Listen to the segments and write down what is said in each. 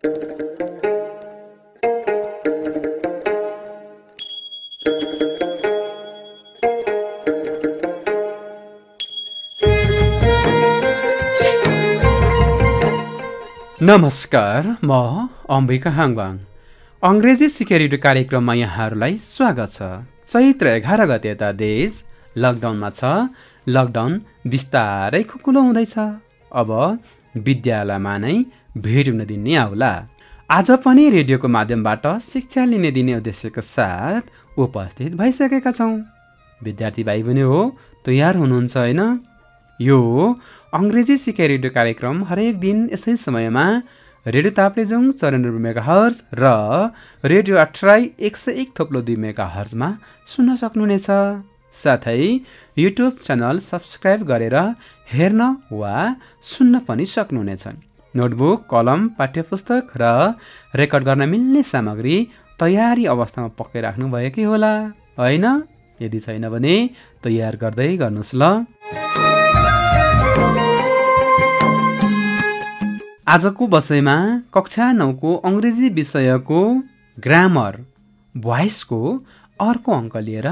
नमस्कार, म अम्बिका हाङबाङ। अंग्रेजी सिके रेडियो कार्यक्रममा यहाँहरूलाई स्वागत छ। चैत्र 11 गते यता देश लकडाउनमा छ। लकडाउन बिस्तारै खुकुलो हुँदैछ। अब विद्यालयमा नै भेट हुन दिने आउला। आज पनि रेडियोको माध्यमबाट शिक्षा लिने दिने उद्देश्यको साथ उपस्थित भइसकेका छौँ। विद्यार्थी भाइ बहिनी हो, तयार हुनुहुन्छ होइन? यो अंग्रेजी सिके रेडियो कार्यक्रम हरेक दिन यसै समयमा रेडियो ताप्लेजुङ 94 मेगाहर्ज र रेडियो अट्राई 101.2 मेगाहर्जमा सुन्न सक्नुहुनेछ। साथै युट्युब च्यानल सब्सक्राइब गरेर हेर्न वा सुन्न पनि सक्नुहुनेछ। नोटबुक, कलम, पाठ्यपुस्तक र रेकर्ड गर्न मिल्ने सामग्री तयारी अवस्थामा पक्राइराख्नु भएकै होला होइन? यदि छैन भने तयार गर्दै गर्नुहोस् ल। आजको बसाइमा कक्षा 9 को अंग्रेजी विषयको ग्रामर भोइसको अर्को अङ्क लिएर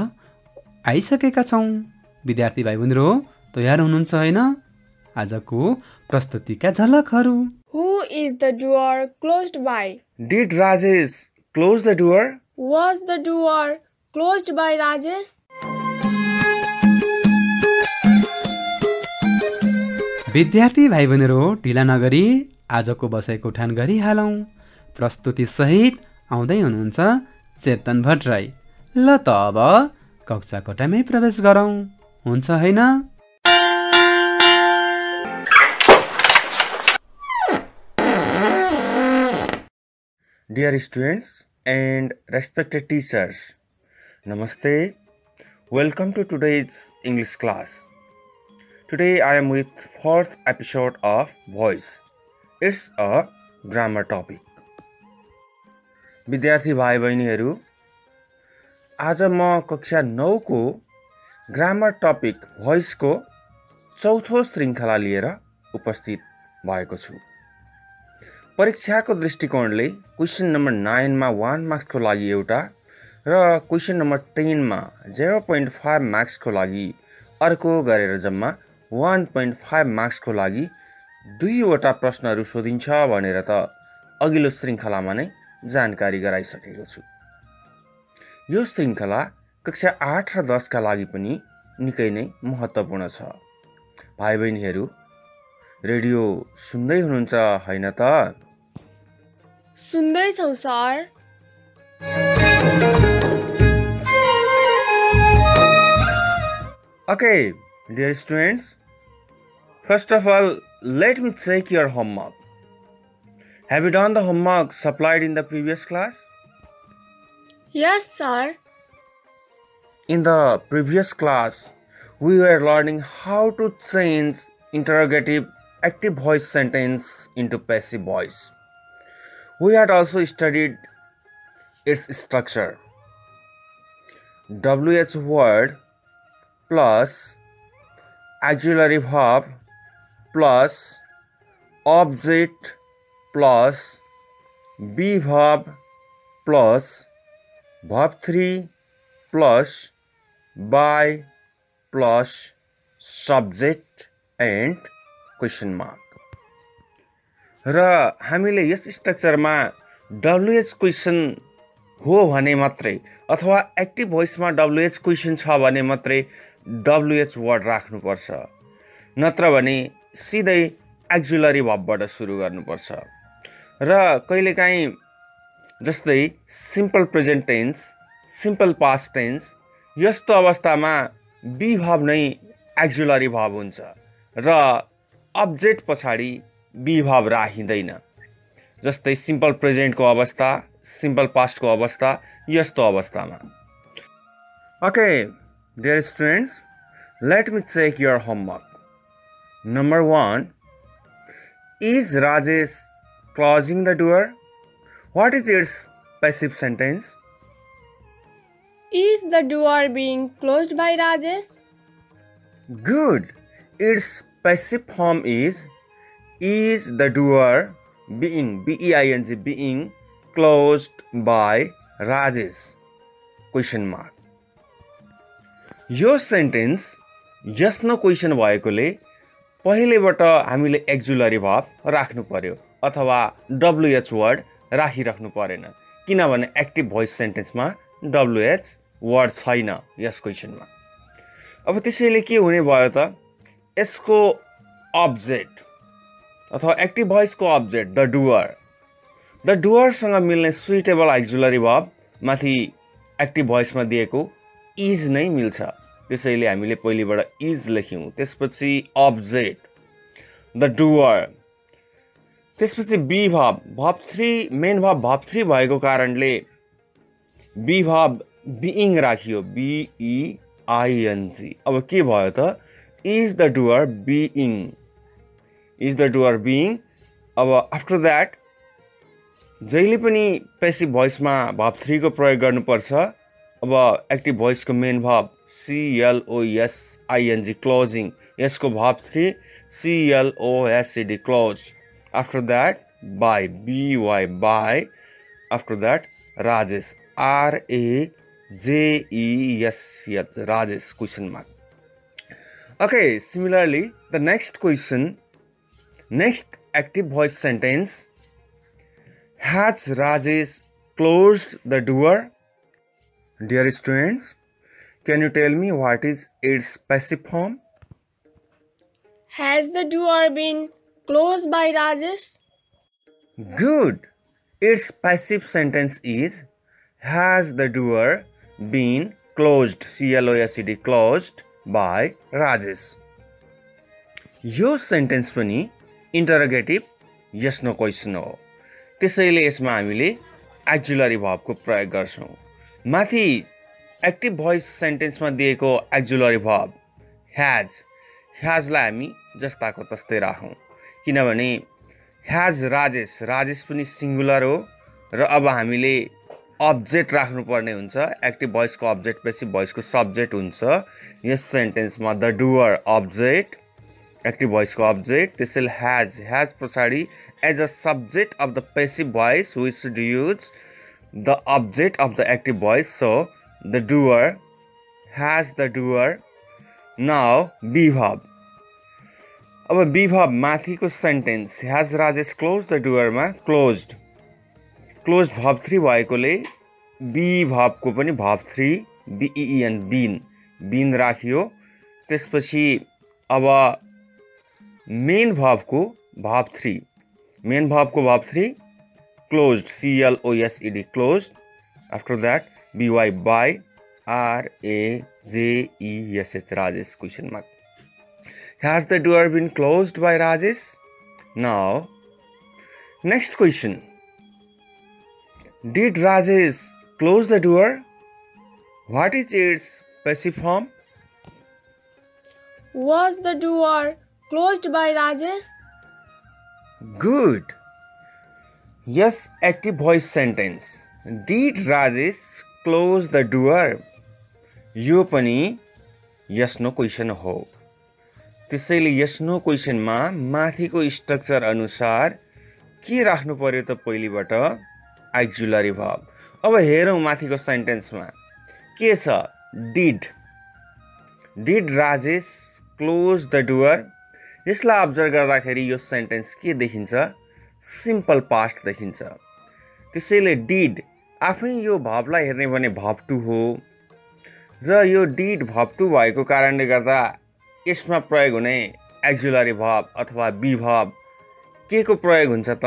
आइसकेका छौँ। विद्यार्थी भाइ बहिनीहरू तयार हुनुहुन्छ होइन? आजको प्रस्तुतिका झलकहरू। Who is the door closed by? Did Rajesh close the door? Was the door closed by Rajesh? विद्यार्थी भाइ बहिनीहरू ढिला नगरी आजको बसाइको उठान गरिहालौँ। प्रस्तुति सहित आउँदै हुनुहुन्छ चेतन भट्टराई। ल त अब कक्षा कोठामै प्रवेश गरौँ, हुन्छ होइन? Dear students and respected teachers, Namaste. Welcome to today's English class. Today I am with 4th episode of Voice. It's a grammar topic. विद्यार्थी भाइ बहिनीहरू, आज म कक्षा 9 को ग्रामर टपिक भोइस को चौथो श्रृङ्खला लिएर उपस्थित भएको छु। परीक्षाको दृष्टिकोणले क्वेशन नम्बर 9 मा 1 मार्क्स को लागि एउटा र क्वेशन नम्बर 10 मा 0.5 मार्क्स को लागि अर्को गरेर जम्मा 1.5 मार्क्स को लागि 2वटा प्रश्नहरू सोधिन्छ भनेर त अघिल्लो श्रृङ्खलामा नै जानकारी गराइसकेको छु। यो श्रृङ्खला कक्षा 8 र 10 का लागि पनि निकै नै महत्त्वपूर्ण छ। भाइ बहिनीहरू रेडियो सुन्दै हुनुहुन्छ हैन त? सुन्दै छौ sir. Okay, dear students, first of all, let me check your homework. Have you done the homework supplied in the previous class? Yes, sir. In the previous class, we were learning how to change interrogative active voice sentence into passive voice. We had also studied its structure. WH word plus auxiliary verb plus object plus be verb plus verb 3 plus by plus subject and question mark. र हामीले यस स्ट्रक्चरमा WH question हो भने मात्रै अथवा active भोइसमा WH question छ भने मात्रै WH word राख्नुपर्छ, नत्र भने सिधै एक्जुलरी भर्बबाट सुरु गर्नुपर्छ। र कहिलेकाहीँ जस्तै simple present tense, simple past tense, यस्तो अवस्थामा बी भर्ब नै एक्जुलरी भर्ब हुन्छ र अब्जेक्ट पछाडि बी भर्ब राखिँदैन। जस्तै सिम्पल प्रेजेन्टको अवस्था, सिम्पल पास्टको अवस्था, यस्तो अवस्थामा। Okay, dear students, let me check your homework. Number 1, is Rajesh closing the door? What is its passive sentence? Is the door being closed by Rajesh? Good. Its passive form is the door being, B-E-I-N-G, being closed by Rajesh, question mark. यो sentence यस no question भएकोले पहिलेबाट हामीले auxiliary verb राख्नु पर्यो अथवा WH word राखिराख्नु परेन किनभने active voice सेन्टेन्समा WH word छैन यस क्वेसनमा। अब त्यसैले के हुने भयो त यसको अब्जेक्ट अथवा एक्टिभ भोइसको अब्जेक्ट द डुअरसँग मिल्ने सुइटेबल एक्जुलरी भर्ब माथि एक्टिभ भोइसमा दिएको इज नै मिल्छ। त्यसैले हामीले पहिलेबाट इज लेख्यौं, त्यसपछि अब्जेक्ट द डुअर, त्यसपछि बी भर्ब 3 मेन भर्ब 3 भएको कारणले बी भर्ब बीइङ राखियो BEING। अब के भयो त इज द डुअर बीइङ। अब आफ्टर दैट जहिले पनि पैसिभ भोइसमा भर्ब 3 को प्रयोग गर्नुपर्छ। अब एक्टिभ भोइसको मेन भर्ब CLOSING क्लोजिङ, यसको verb 3 CLOSED close. After that by BY by, after that Rajesh RAJESH Rajesh question mark. Okay, similarly the next question, next active voice sentence, has Rajesh closed the door? Dear students, can you tell me what is its passive form? Has the door been closed by Rajesh? Good. Its passive sentence is has the door been closed, CLOSED closed by Rajesh. यो sentence पनि इन्टरोगेटिभ यस no question हो, त्यसैले यसमा हामीले auxiliary भर्बको प्रयोग गर्छौं। माथि active voice सेन्टेन्समा दिएको एक्जुलरी भर्ब ह्याजलाई हामी जस्ताको तस्तै राखौं किनभने ह्याज राजेश पनि सिंगुलर हो र अब हामीले अब्जेक्ट राख्नुपर्ने हुन्छ। एक्टिभ भोइसको अब्जेक्ट पेसिभ भोइसको सब्जेक्ट हुन्छ। यस सेन्टेन्समा द डुअर अब्जेक्ट, एक्टिभ भोइसको अब्जेक्ट, त्यसैले ह्याज पछाडि as a subject of the passive voice we should use the object of the active voice. So the door, has the door. Now be verb. अब be verb माथिको sentence has Rajesh close the डुअरमा closed verb 3 भएकोले be भर्बको पनि verb 3 BEEN been राखियो। त्यसपछि अब main भर्बको verb 3 closed CLOSED closed. After that BY by RAJESH Rajesh question mark. Has the door been closed by Rajesh? Now, next question. Did Rajesh close the door? What is its passive form? Was the door closed by Rajesh? Good. Yes, active voice sentence. Did Rajesh close the door? यो पनि yes no question हो। त्यसैले yes no क्वेसनमा माथिको structure अनुसार के राख्नु पर्यो त पहिलेबाट एक्जुलरी भर्ब। अब हेरौं माथिको सेन्टेन्समा के छ। Did Rajesh close the doer. यसलाई अब्जर्भ गर्दाखेरि यो सेन्टेन्स के देखिन्छ, सिम्पल पास्ट देखिन्छ। त्यसैले डिड आफै यो भर्बलाई हेर्ने भने भर्ब 2 हो र यो डिड भर्ब 2 भएको कारणले गर्दा यसमा प्रयोग हुने एक्जुलरी भर्ब अथवा बी भर्ब के को प्रयोग हुन्छ त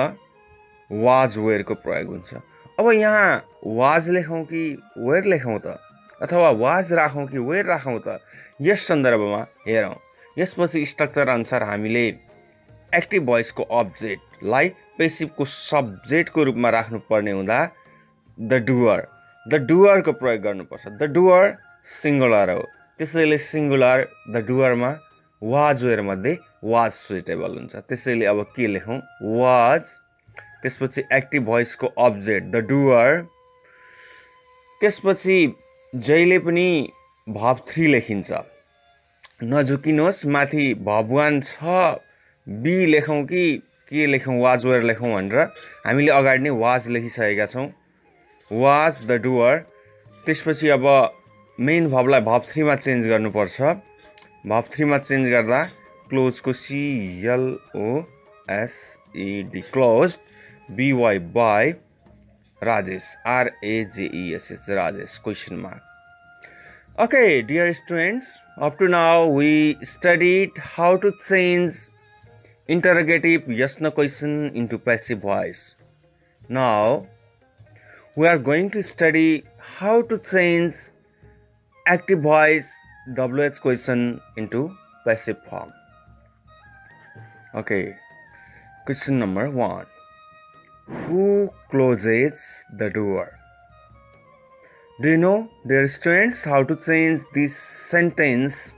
वाज वेयर को प्रयोग हुन्छ। अब यहाँ वाज लेखौं कि वेयर लेखौं त अथवा वाज राखौं कि वेयर राखौं त यस सन्दर्भमा हेरौं। यसपछि स्ट्रक्चर अनुसार हामीले एक्टिभ भोइसको अब्जेक्टलाई पेसिभको सब्जेक्टको रूपमा राख्नु पर्ने हुँदा द डुअर को प्रयोग गर्नुपर्छ। द डुअर सिंगुलर हो, त्यसैले सिंगुलर द डुअरमा वाज वेयर मध्ये वाज सुइटेबल हुन्छ। त्यसैले अब के लेखौं वाज, त्यसपछि एक्टिभ भोइसको अब्जेक्ट द डुअर, त्यसपछि जहिले पनि भर्ब 3 लेखिन्छ। नझुकिनुहोस्, माथि भर्ब 1 छ बी लेखौं कि के लेखौँ वाज वेयर लेखौँ भनेर हामीले अगाडि नै वाज लेखिसकेका छौँ वाज द डुअर त्यसपछि अब मेन भर्बलाई भर्ब 3 मा चेन्ज गर्नुपर्छ भर्ब 3 मा चेन्ज गर्दा क्लोजको CLOSED closed BY by Rajesh RAJESH Rajesh question mark. Okay, dear students, up to now we studied how to change interrogative yes no question into passive voice. Now we are going to study how to change active voice WH question into passive form. Okay, question number 1. Who closes the door? Do you know, dear students, how to change this sentence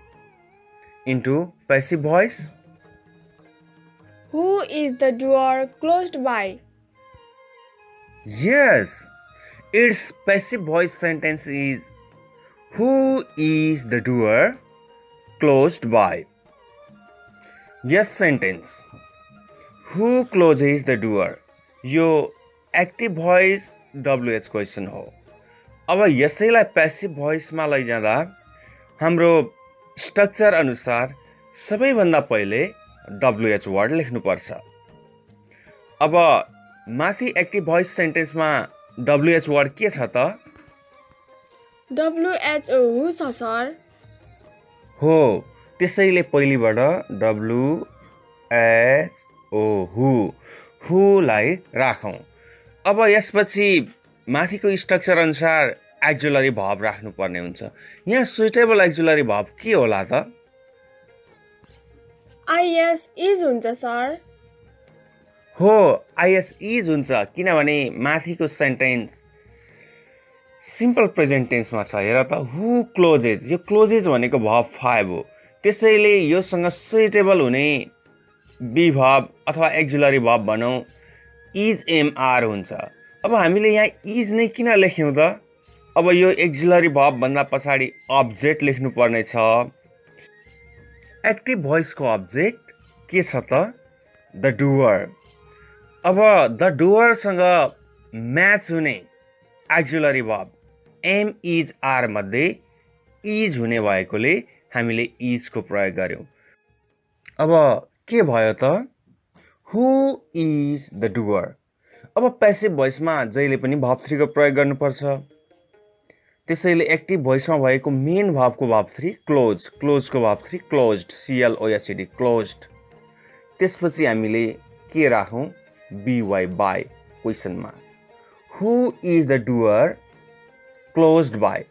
into passive voice? Who is the door closed by? Yes, its passive voice sentence is who is the door closed by? Yes sentence. Who closes the door? यो active voice WH question हो अब यसैलाई passive भोइसमा लैजाँदा हाम्रो structure अनुसार सबैभन्दा पहिले WH word लेख्नुपर्छ अब माथि एक्टिभ भोइस सेन्टेन्समा WH वर्ड के छ त WHO who छ सर हो त्यसैले पहिलेबाट WHO who लाई राखौं अब यसपछि माथिको स्ट्रक्चर अनुसार एक्जुलरी भर्ब राख्नु पर्ने हुन्छ यहाँ सुइटेबल एक्जुलरी भर्ब के होला त IS is हुन्छ सर हो IS is हुन्छ किनभने माथिको सेन्टेन्स सिम्पल प्रेजेन्ट टेन्समा छ हेर त हु क्लोजेज यो क्लोजेज भनेको भर्ब 5 हो त्यसैले योसँग सुइटेबल हुने बी भर्ब अथवा एक्जुलरी भर्ब भनौं इज MR हुन्छ अब हामीले यहाँ इज नै किन लेख्यौं त अब यो एक्जुलरी भर्ब भन्दा पछाडी अब्जेक्ट लेख्नु पर्ने छ एक्टिभ भोइस को अब्जेक्ट के छ त द डुअर अब द डुअर सँग म्याच हुने auxiliary verb am is are मध्ये इज हुने भएकोले हामीले इज को प्रयोग गर्यौं अब के भयो त हु इज द डुअर अब प्यासिभ भोइसमा जहिले पनि भर्ब 3 को प्रयोग गर्नुपर्छ त्यसैले एक्टिभ भोइसमा भएको मेन भर्ब को भर्ब 3 क्लोज क्लोज को भर्ब 3 क्लोज्ड CLOSED क्लोज्ड त्यसपछि हामीले के राखौं BY by क्वेशनमा who is the doer closed by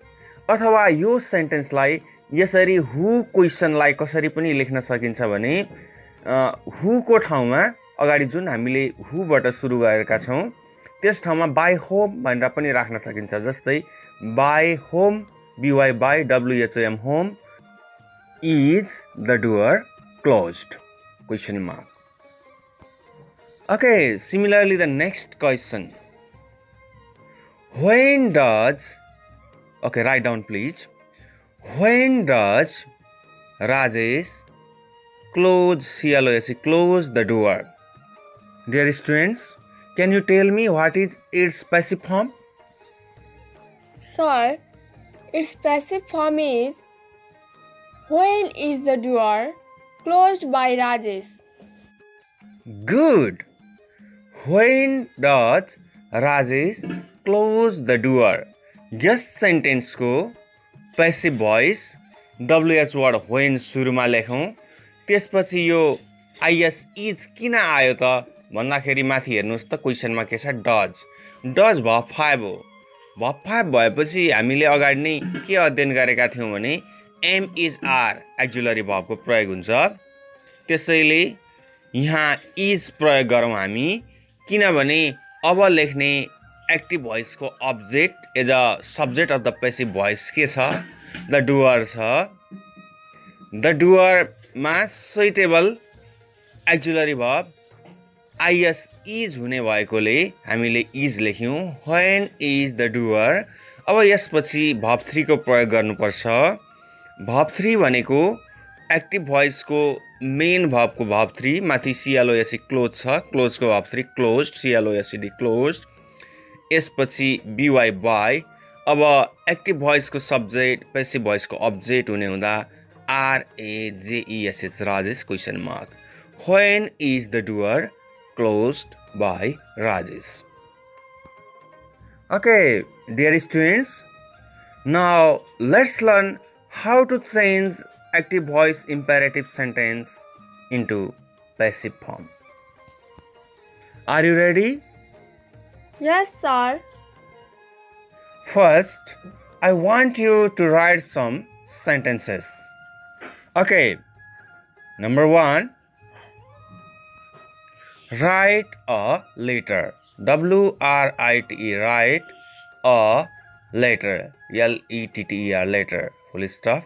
अथवा यो सेन्टेन्सलाई यसरी हु क्वेशनलाई कसरी पनि लेख्न सकिन्छ भने हु को ठाउँमा अगाडि जुन हामीले हु बाट सुरु गरेका छौं त्यस ठाउँमा बाइ होम भनेर पनि राख्न सकिन्छ जस्तै by whom BY by WHOM whom is the doer closed question mark Okay, similarly the next question when does okay write down please when does Rajesh close close the door dear students can you tell me what is its passive form sir its passive form is when is the door closed by Rajesh good when does Rajesh close the door yes sentence को पैसिभ voice WH word when सुरुमा लेखौं त्यसपछि यो IS is किन आयो त भन्दाखेरि माथि हेर्नुस् त क्वेशनमा के छ डज भर्ब 5 हो भर्ब 5 भएपछि हामीले अगाडि नै के अध्ययन गरेका थियौं भने am is are auxiliary verb को प्रयोग हुन्छ त्यसैले यहाँ इज प्रयोग गरौँ हामी किनभने अब लेख्ने एक्टिभ भोइस को object as a subject of the passive voice के छ द डुअर छ द डुअर मा suitable auxiliary verb IS is हुने भएकोले हामीले इज लेख्यौं when is the doer अब यसपछि भर्ब 3 को प्रयोग गर्नुपर्छ भर्ब 3 भनेको एक्टिभ भोइसको मेन भर्बको भर्ब 3 माथि CLOSE क्लोज छ, क्लोजको भर्ब 3 क्लोज्ड, CLOSED क्लोज्ड, यसपछि BY बाई। अब एक्टिभ भोइसको सब्जेक्ट पेसिभ भोइसको अब्जेक्ट हुने हुँदा RAJESH Rajesh question mark. When is the door closed by Rajesh? Okay, dear students, now let's learn how to change active voice imperative sentence into passive form. Are you ready? Yes, sir. First, I want you to write some sentences. Okay, number 1, write a letter. WRITE, write a letter. LETTER, letter. Full stop.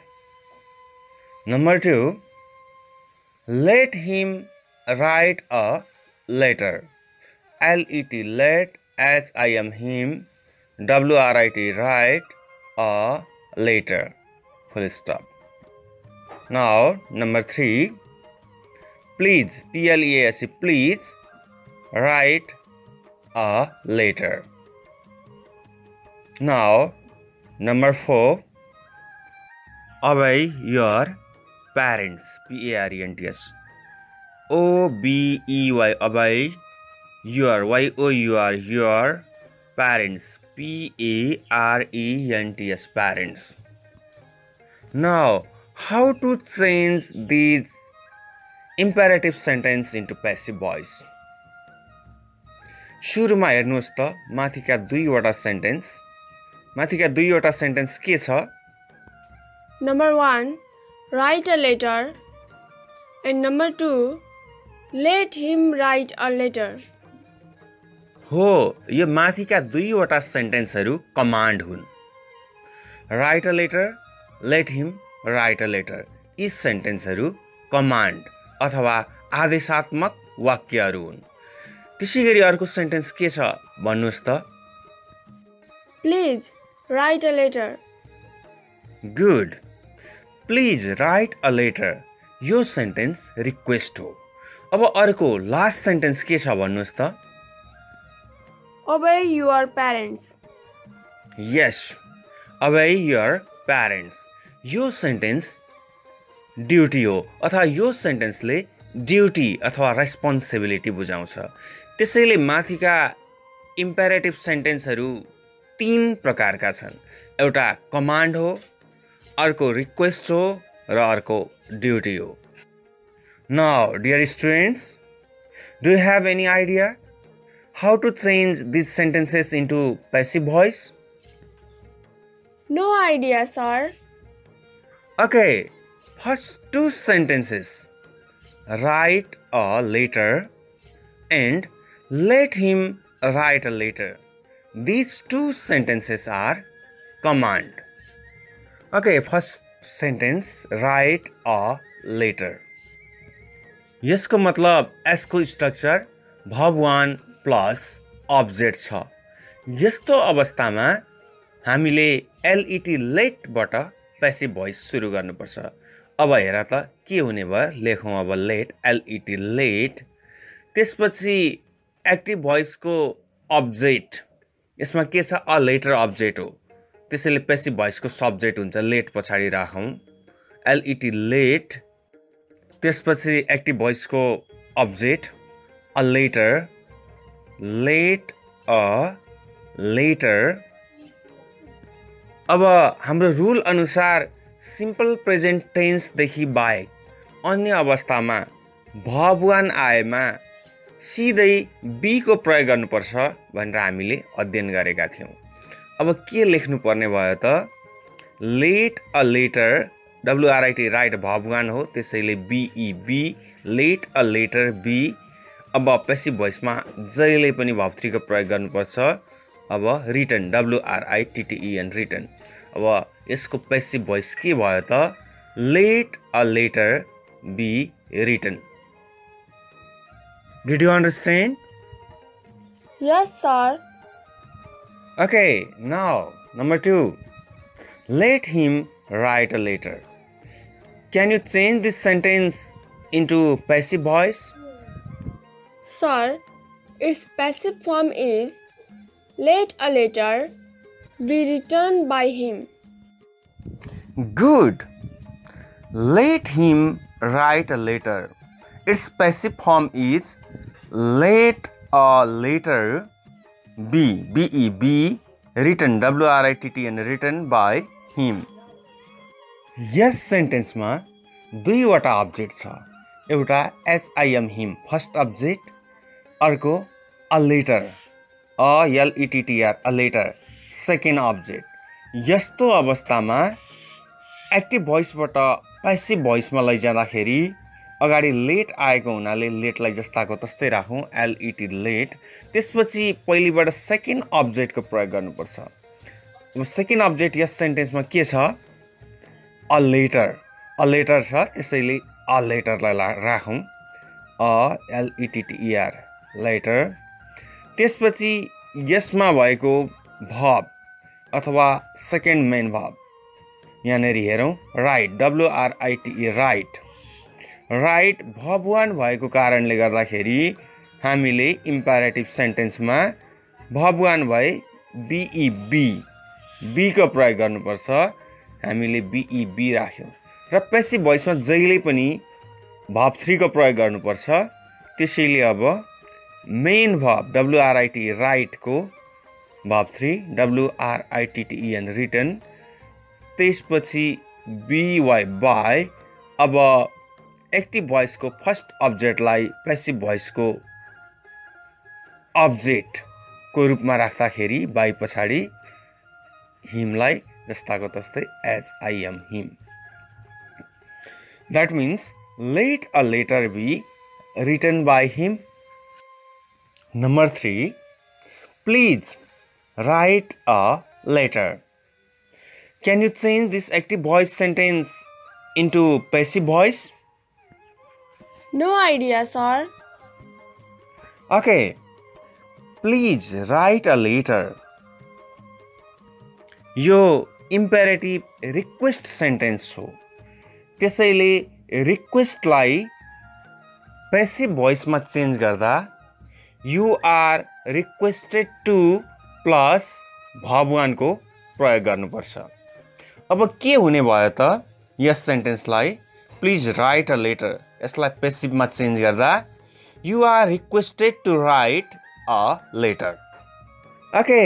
Number 2, let him write a letter. LET, let, HIM, him. WRITE, write a letter. Full stop. Now, number 3, please, PLEAS, please write a letter. Now, number 4, obey your parents, PARENTS. OBEY, obey your, YOUR, your parents, PARENTS, parents. Now, how to change these imperative sentence into passive voice? सुरुमा हेर्नुहोस् त माथिका दुईवटा sentence के छ? Number 1, write a letter. And number 2, let him write a letter. हो, यो माथिका दुईवटा सेन्टेन्सहरू कमान्ड हुन्। Write a letter, let him write a letter, यी सेन्टेन्सहरू कमान्ड अथवा आदेशात्मक वाक्यहरू हुन्। त्यसैगरी अर्को सेन्टेन्स के छ भन्नुहोस् त? Please write a letter. Good, please write a letter, यो सेन्टेन्स रिक्वेस्ट हो। अब अर्को लास्ट सेन्टेन्स के छ भन्नुहोस् त? Obey your parents. Yes, obey your parents, यो सेन्टेन्स ड्युटी हो अथवा यो सेन्टेन्सले ड्युटी अथवा रेस्पोन्सिबिलिटी बुझाउँछ। त्यसैले माथिका इम्पेरेटिभ सेन्टेन्सहरू 3 प्रकारका छन्। एउटा कमान्ड हो, अर्को रिक्वेस्ट हो र अर्को ड्युटी हो। Now dear students, do you have any idea how to change these sentences into passive voice? No idea, sir. Okay, first 2 sentences. Write a letter and let him write a letter. These 2 sentences are command. Okay, first sentence, write a letter. यसको मतलब यसको structure verb 1 plus object छ। यस्तो अवस्थामा हामीले LET लेटबाट passive voice सुरु गर्नुपर्छ। अब हेर त के हुने भयो, लेखौँ अब लेट, LET लेट। त्यसपछि एक्टिभ भोइसको अब्जेक्ट, यसमा के छ? अ लेटर अब्जेक्ट हो, त्यसैले पेसिभ भोइसको सब्जेक्ट हुन्छ, लेट पछाडि राखौँ, LET लेट। त्यसपछि एक्टिभ भोइसको object a letter, let a letter. अब हाम्रो रुल अनुसार सिम्पल प्रेजेन्ट टेन्सदेखि बाहेक अन्य अवस्थामा verb 1 आएमा सिधै बी को प्रयोग गर्नुपर्छ भनेर हामीले अध्ययन गरेका थियौँ। अब के लेख्नु पर्ने भयो त? Let a letter, WRIT write verb 1 हो, त्यसैले BEB, let a letter be. अब पेसिभ भोइसमा जहिले पनि verb 3 को प्रयोग गर्नुपर्छ। अब रिटन, WRITTEN, रिटन। अब यसको पेसिभ भोइस के भयो त? Let a letter be written. Did you understand? Yes, sir. Okay, now number 2. Let him write a letter. Can you change this sentence into passive voice? Sir, its passive form is let a letter be written by him. Good. Let him write a letter. Its passive form is let a letter be written WRITTN written by him. यस सेन्टेन्समा दुईवटा object छ। एउटा HIM him first object, अर्को a letter LETTR a letter second object. यस्तो अवस्थामा active भोइसबाट passive भोइसमा लैजाँदाखेरि अगाडि late आएको हुनाले लेटलाई जस्ताको तस्तै राखौँ LET लेट। त्यसपछि पहिलेबाट सेकेन्ड अब्जेक्टको प्रयोग गर्नुपर्छ। अब सेकेन्ड अब्जेक्ट यस सेन्टेन्समा के छ? अ लेटर छ, त्यसैले अ लेटरलाई राखौँ LETTER लेटर। त्यसपछि यसमा भएको भर्ब अथवा सेकेन्ड मेन भर्ब यहाँनिर हेरौँ right WRITE right. Right verb 1 भएको कारणले गर्दाखेरि हामीले इम्पेरेटिभ सेन्टेन्समा भर्ब 1 भए बी को प्रयोग गर्नुपर्छ। हामीले BEB राख्यौँ र पेसिभ भोइसमा जहिले पनि भर्ब 3 को प्रयोग गर्नुपर्छ। त्यसैले अब मेन भर्ब WRITE राइट को भर्ब 3 WRITTEN रिटन, त्यसपछि BY बाय। अब एक्टिभ भोइसको फर्स्ट अब्जेक्टलाई पेसिभ भोइसको अब्जेक्टको रूपमा राख्दाखेरि बाई पछाडि हिमलाई जस्ताको तस्तै HIM him. That means let a letter be written by him. Number 3, please write a letter. Can you change this active voice sentence into passive voice? No idea, sir. Okay, please write a letter. यो imperative request sentence हो, त्यसैले रिक्वेस्टलाई passive भोइसमा change गर्दा you are requested to plus verb 1 को प्रयोग गर्नुपर्छ। अब के हुने भयो त? यस सेन्टेन्सलाई प्लिज राइट अ लेटर यसलाई पेसिभमा चेन्ज गर्दा you are requested to write a letter. Okay,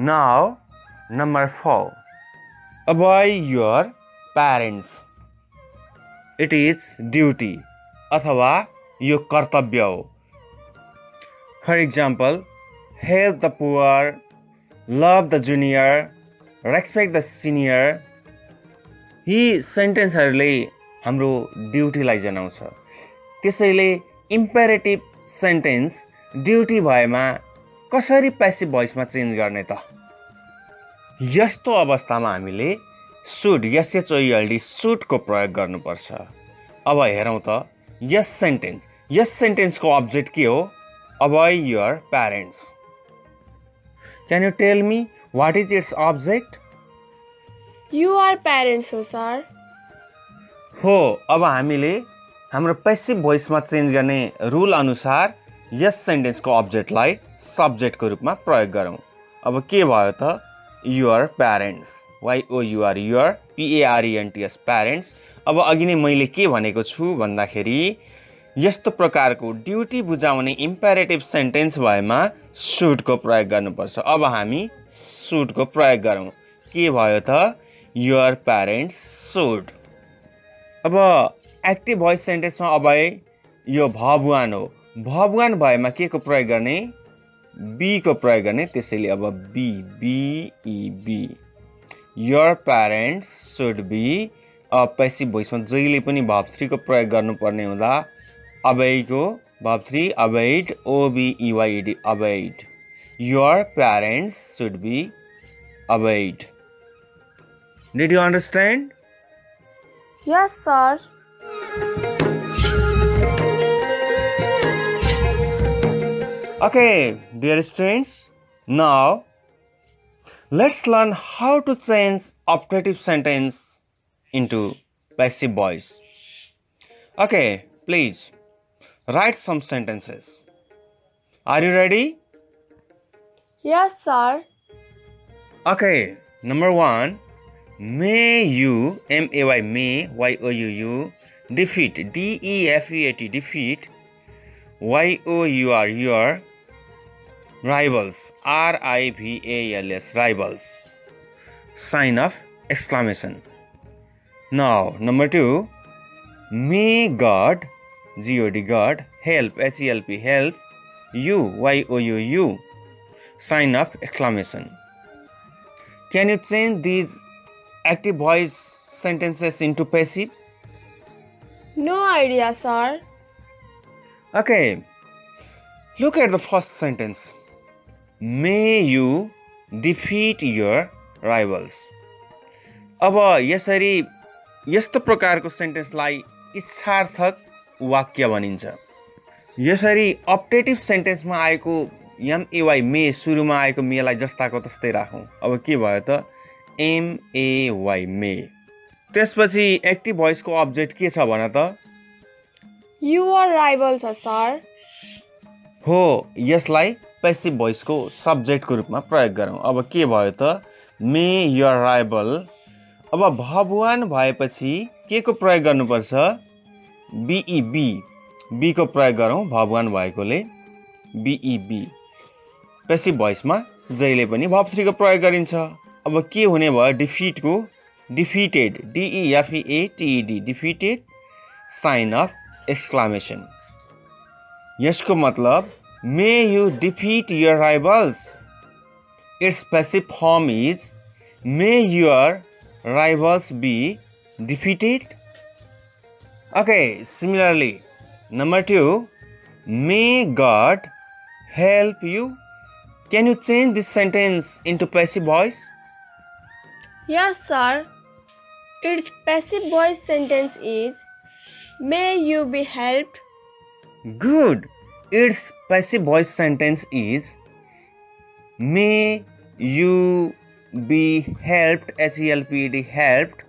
now Number 4, obey your parents. It is duty अथवा यो कर्तव्य हो। For example, help the poor, love the junior, respect the senior. यी सेन्टेन्सहरूले हाम्रो ड्युटीलाई जनाउँछ। त्यसैले इम्पेरेटिभ सेन्टेन्स ड्युटी भएमा कसरी पेसिभ भोइसमा चेन्ज गर्ने त? यस्तो अवस्थामा हामीले शुड SHOULD शुड को प्रयोग गर्नुपर्छ। अब हेरौँ त यस सेन्टेन्सको अब्जेक्ट के हो? obey your parents. Can you tell me what is its object? You are parents हो सर। हो, अब हामीले हाम्रो पेसिभ भोइसमा चेन्ज गर्ने रुल अनुसार यस सेन्टेन्सको अब्जेक्टलाई सब्जेक्टको रूपमा प्रयोग गरौँ। अब के भयो त? your parents, YOUR your PARENTS parents। अब अघि नै मैले के भनेको छु भन्दाखेरि यस्तो प्रकारको ड्युटी बुझाउने इम्पेरेटिभ सेन्टेन्स भएमा शुड को प्रयोग गर्नुपर्छ। अब हामी शुड को प्रयोग गरौँ। के भयो त? your parents should। अब एक्टिभ भोइस सेन्टेन्समा अब यो भर्ब 1 हो। भर्ब 1 भएमा के को प्रयोग गर्ने? बी को प्रयोग गर्ने। त्यसैले अब BEB your parents should be। Passive भोइसमा जहिले पनि भर्ब 3 को प्रयोग गर्नुपर्ने हुँदा obey को verb 3 obeyed OBEYED obeyed। your parents should be obeyed। Did you understand? Yes, sir. Okay, dear students, now let's learn how to change operative sentence into passive voice. Okay, please write some sentences. Are you ready? Yes, sir. Okay, number 1. May you, M-A-Y, may, Y-O-U-U, defeat, D-E-F-E-A-T, defeat, Y-O-U-R, your, rivals, R-I-V-A-L-S, rivals. Sign of exclamation. Now, number 2. May God, G-O-D, God, help, H-E-L-P, help, you, Y-O-U-U, sign of exclamation. Can you change these active voice sentences into passive? No idea, sir. Okay, look at the first sentence. May you defeat your rivals. अब यसरी यस्तो प्रकारको सेन्टेन्सलाई इच्छार्थक वाक्य भनिन्छ। यसरी अप्टेटिभ सेन्टेन्समा आएको एमएवाई मे सुरुमा आएको मेलाई जस्ताको तस्तै राखौँ। अब के भयो त एमएवाई मे। त्यसपछि एक्टिभ भोइसको अब्जेक्ट के छ भन त? Your rivals, sir. हो, यसलाई पेसिभ भोइसको सब्जेक्टको रूपमा प्रयोग गरौँ। अब के भयो त मे योर राइभल। अब भवुवान भएपछि के को प्रयोग गर्नुपर्छ? बीईबी, बी को प्रयोग गरौँ भवुवान भएकोले बीईबी। पेसिभ भोइसमा जहिले पनि भर्ब 3 को प्रयोग गरिन्छ। अब के हुने भयो? डिफिटको defeated, DEFEATED, defeated, sign of exclamation. यसको मतलब may you defeat your rivals. It's passive form is may your rivals be defeated. Okay, similarly, number 2, may God help you. Can you change this sentence into passive voice? Yes, sir. Its passive voice sentence is may you be helped. Good. Its passive voice sentence is may you be helped, HELPED, helped.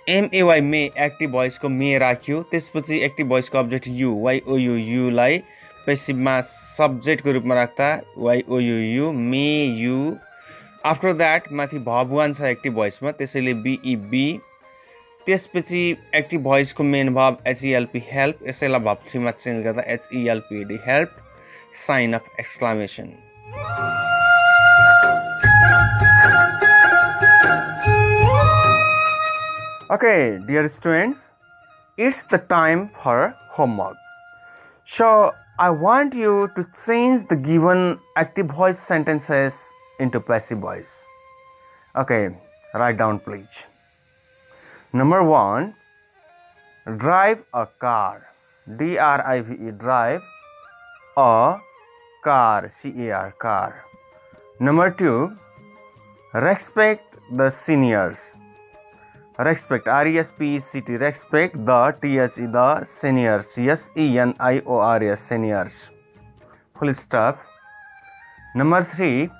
MAY may active भोइसको may राख्यो। त्यसपछि active भोइसको object you, YOUU लाई पेसिभमा सब्जेक्टको रूपमा राख्दा YOUU, may you. After that माथि भर्ब 1 छ एक्टिभ भोइसमा, त्यसैले BEB। त्यसपछि एक्टिभ भोइसको मेन भर्ब HELP, हेल्प, यसैलाई भर्ब 3 मा चेन्ज गर्दा HELPED, help, sign of exclamation. Okay, dear students, it's the time for homework. So, I want you to change the given active voice sentences into passive voice. Okay, write down please. Number 1, drive a car, DRIVE, drive a car, CAR, car. Number 2, respect the seniors. Respect, RESPECT, respect the THE, the seniors, SENIORS, seniors. Full stop. Number 3,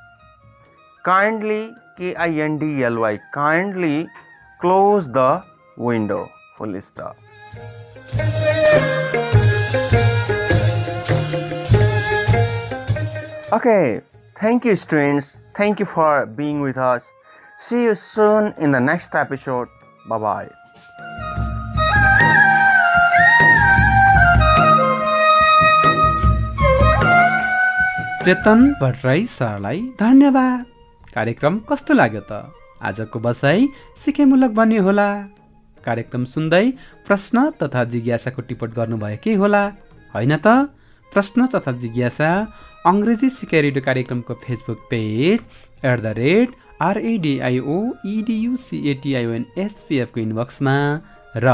kindly, KINDLY, kindly close the window. Full stop. Okay, thank you students. Thank you for being with us. See you soon in the next episode. Bye-bye. चेतन भट्टराई सरलाई धन्यवाद। कार्यक्रम कस्तो लाग्यो त? आजको बसाई सिकेमूलक बन्यो होला। कार्यक्रम सुन्दै प्रश्न तथा जिज्ञासाको टिप्पणी गर्नुभयो कि होला, होइन त? प्रश्न तथा जिज्ञासा अङ्ग्रेजी सिके रेडियो कार्यक्रमको फेसबुक पेज @RADIOEDUCATIONSPF को इनबक्समा र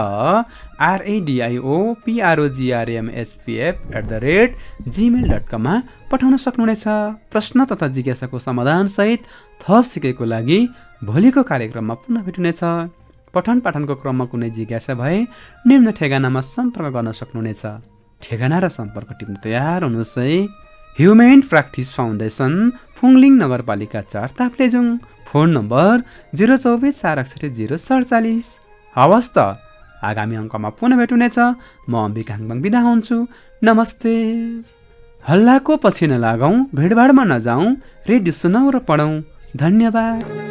RADIOPROGRAMSPF@gmail.com मा पठाउन सक्नुहुनेछ। प्रश्न तथा जिज्ञासाको समाधानसहित थप सिकेको लागि भोलिको कार्यक्रममा पुनः भेटिनेछ। पठन पाठनको क्रममा कुनै जिज्ञासा भए निम्न ठेगानामा सम्पर्क गर्न सक्नुहुनेछ। ठेगाना र सम्पर्क टिप्न तयार हुनुहोस् है। ह्युमेन प्र्याक्टिस फाउन्डेसन, फुङलिङ नगरपालिका 4 ताप्लेजुङ। Phone number 024 461 047। हवस् त, आगामी अङ्कमा पुनः भेट हुनेछ। म अम्बिका हाङबाङ बिदा हुन्छु। नमस्ते। हल्लाको पछि नलागौँ, भिडभाडमा नजाउँ, रेडियो सुनौँ र पढौँ। धन्यवाद।